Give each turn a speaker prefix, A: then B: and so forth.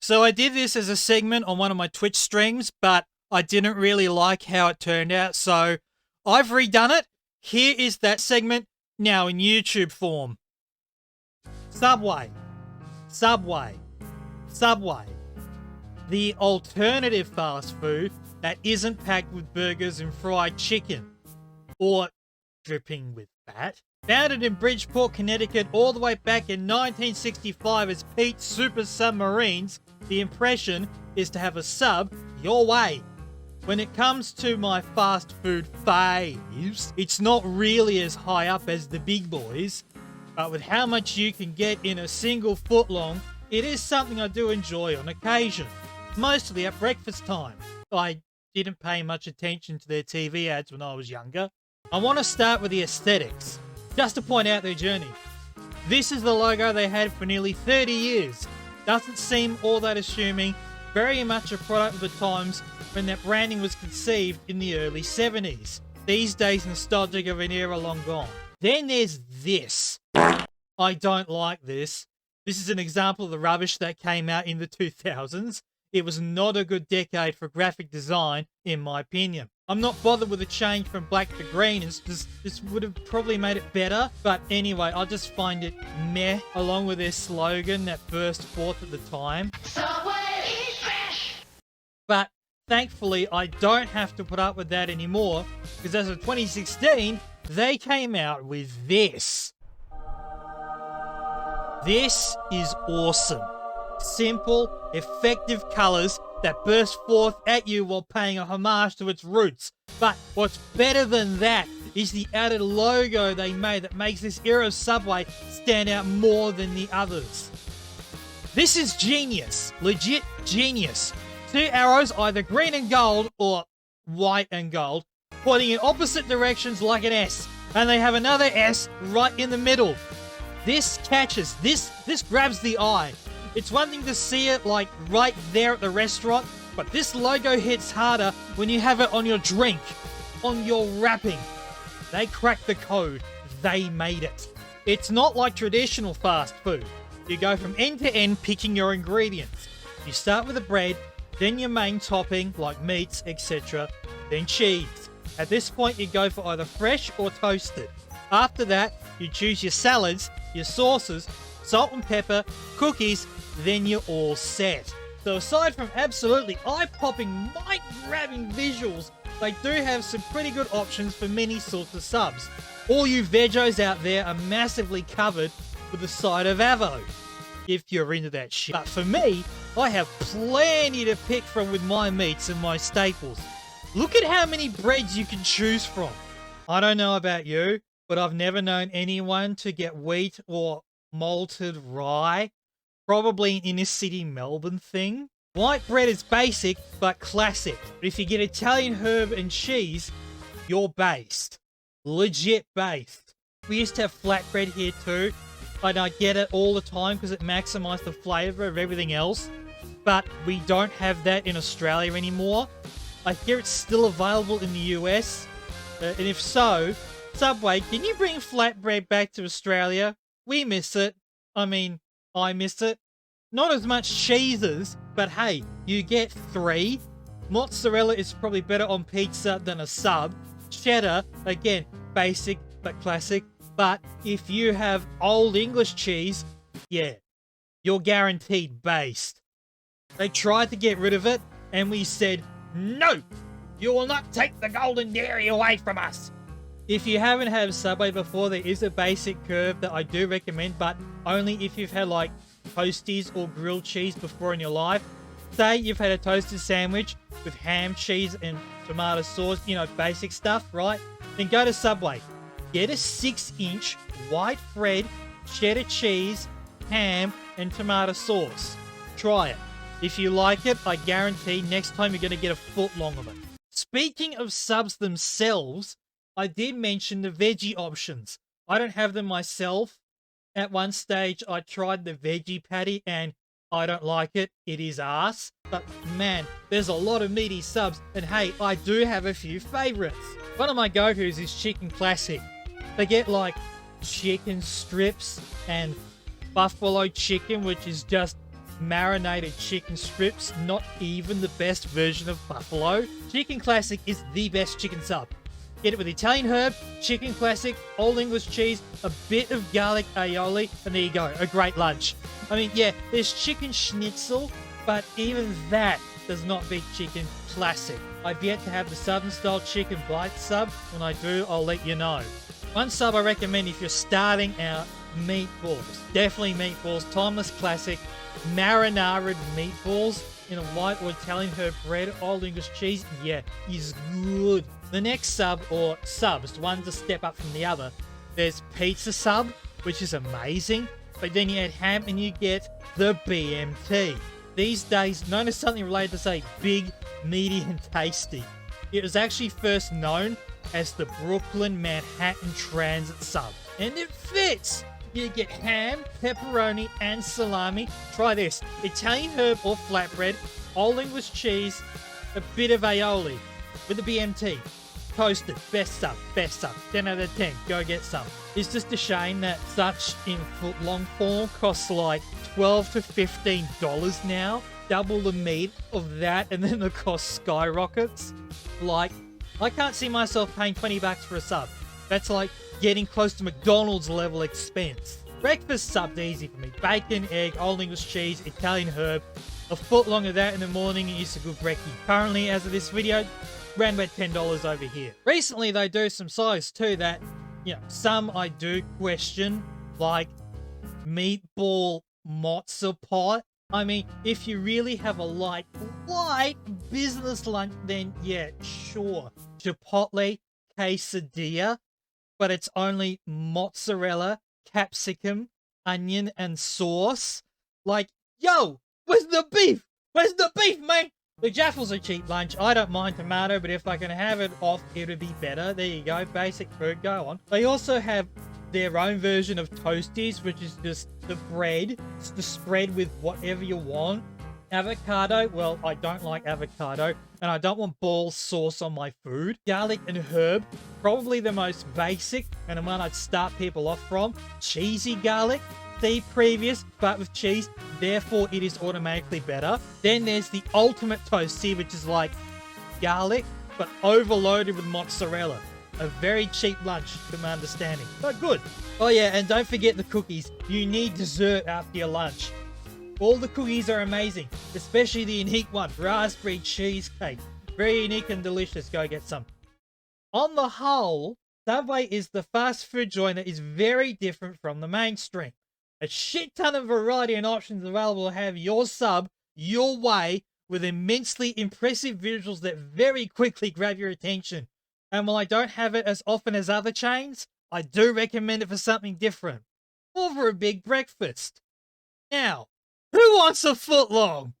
A: So I did this as a segment on one of my Twitch streams, but I didn't really like how it turned out, so I've redone it. Here is that segment now in YouTube form. Subway. Subway. Subway. The alternative fast food that isn't packed with burgers and fried chicken. Or dripping with fat. Founded in Bridgeport, Connecticut all the way back in 1965 as Pete's Super Submarines, the impression is to have a sub your way. When it comes to my fast food faves, it's not really as high up as the big boys, but with how much you can get in a single footlong, it is something I do enjoy on occasion, mostly at breakfast time. I didn't pay much attention to their TV ads when I was younger. I want to start with the aesthetics, just to point out their journey. This is the logo they had for nearly 30 years. Doesn't seem all that assuming, very much a product of the times when that branding was conceived in the early 70s. These days nostalgic of an era long gone. Then there's this. I don't like this. This is an example of the rubbish that came out in the 2000s. It was not a good decade for graphic design, in my opinion. I'm not bothered with the change from black to green. This would have probably made it better. But anyway, I just find it meh, along with their slogan that burst forth at the time. Subway is fresh! But thankfully, I don't have to put up with that anymore, because as of 2016, they came out with this. This is awesome. Simple, effective colours that burst forth at you while paying a homage to its roots. But what's better than that is the added logo they made that makes this era of Subway stand out more than the others. This is genius. Legit genius. Two arrows, either green and gold or white and gold, pointing in opposite directions like an S. And they have another S right in the middle. This catches. This grabs the eye. It's one thing to see it like right there at the restaurant, but this logo hits harder when you have it on your drink, on your wrapping. They cracked the code. They made it. It's not like traditional fast food. You go from end to end picking your ingredients. You start with the bread, then your main topping like meats, etc., then cheese. At this point, you go for either fresh or toasted. After that, you choose your salads, your sauces, salt and pepper, cookies, then you're all set. So aside from absolutely eye-popping, mind-grabbing visuals, they do have some pretty good options for many sorts of subs. All you vegos out there are massively covered with a side of avo, if you're into that shit. But for me, I have plenty to pick from with my meats and my staples. Look at how many breads you can choose from. I don't know about you, but I've never known anyone to get wheat or malted rye. Probably an inner city Melbourne thing. White bread is basic, but classic. But if you get Italian herb and cheese, you're based. Legit based. We used to have flatbread here too, and I get it all the time because it maximized the flavor of everything else. But we don't have that in Australia anymore. I hear it's still available in the US. And if so, Subway, can you bring flatbread back to Australia? We miss it. I mean, I miss it. Not as much cheeses, but hey, you get 3. Mozzarella is probably better on pizza than a sub. Cheddar, again, basic but classic. But if you have Old English cheese, yeah, you're guaranteed based. They tried to get rid of it, and we said, no, you will not take the golden dairy away from us. If you haven't had Subway before, there is a basic curve that I do recommend, but only if you've had like toasties or grilled cheese before in your life. Say you've had a toasted sandwich with ham, cheese, and tomato sauce, you know, basic stuff, right? Then go to Subway. Get a 6-inch white bread, cheddar cheese, ham, and tomato sauce. Try it. If you like it, I guarantee next time you're going to get a footlong of it. Speaking of subs themselves, I did mention the veggie options. I don't have them myself. At one stage, I tried the veggie patty and I don't like it. It is arse. But man, there's a lot of meaty subs. And hey, I do have a few favorites. One of my go-tos is Chicken Classic. They get like chicken strips and buffalo chicken, which is just marinated chicken strips, not even the best version of buffalo. Chicken classic is the best chicken sub. Get it with Italian herb, chicken classic, old English cheese, a bit of garlic aioli, and there you go, a great lunch. I mean, yeah, there's chicken schnitzel, but even that does not beat chicken classic. I've yet to have the southern style chicken bite sub. When I do, I'll let you know. One sub I recommend if you're starting out, meatballs. Definitely meatballs, timeless classic, marinara meatballs in a white or Italian herb bread, old English cheese, yeah, is good. The next sub, or subs, one's a step up from the other. There's pizza sub, which is amazing, but then you add ham and you get the BMT. These days, known as something related to, say, big, meaty, and tasty. It was actually first known as the Brooklyn Manhattan Transit sub, and it fits. You get ham, pepperoni, and salami. Try this: Italian herb or flatbread, old English cheese, a bit of aioli with the BMT. Toasted, best sub, 10 out of 10, go get some. It's just a shame that such in footlong form costs like $12 to $15 now. Double the meat of that, and then the cost skyrockets. Like, I can't see myself paying $20 for a sub. That's like getting close to McDonald's level expense. Breakfast sub's easy for me. Bacon, egg, old English cheese, Italian herb. A footlong of that in the morning is a good brekkie. Currently, as of this video, around about $10 over here. Recently, they do some size too that, you know, some I do question, like meatball mozza pot. I mean, if you really have a light business lunch, then yeah, sure. Chipotle quesadilla, but it's only mozzarella, capsicum, onion, and sauce. Like, yo, where's the beef? Where's the beef, man? The Jaffel's a cheap lunch. I don't mind tomato, but if I can have it off, it would be better. There you go. Basic food. Go on. They also have their own version of Toasties, which is just the bread. It's the spread with whatever you want. Avocado. Well, I don't like avocado, and I don't want ball sauce on my food. Garlic and herb. Probably the most basic, and the one I'd start people off from. Cheesy garlic. The previous, but with cheese, therefore it is automatically better. Then there's the ultimate toasty, which is like garlic, but overloaded with mozzarella. A very cheap lunch, to my understanding, but good. Oh yeah, and don't forget the cookies. You need dessert after your lunch. All the cookies are amazing, especially the unique one, raspberry cheesecake. Very unique and delicious. Go get some. On the whole, Subway is the fast food joint that is very different from the mainstream. A shit ton of variety and options available to have your sub your way, with immensely impressive visuals that very quickly grab your attention. And while I don't have it as often as other chains, I do recommend it for something different. Or for a big breakfast. Now, who wants a footlong?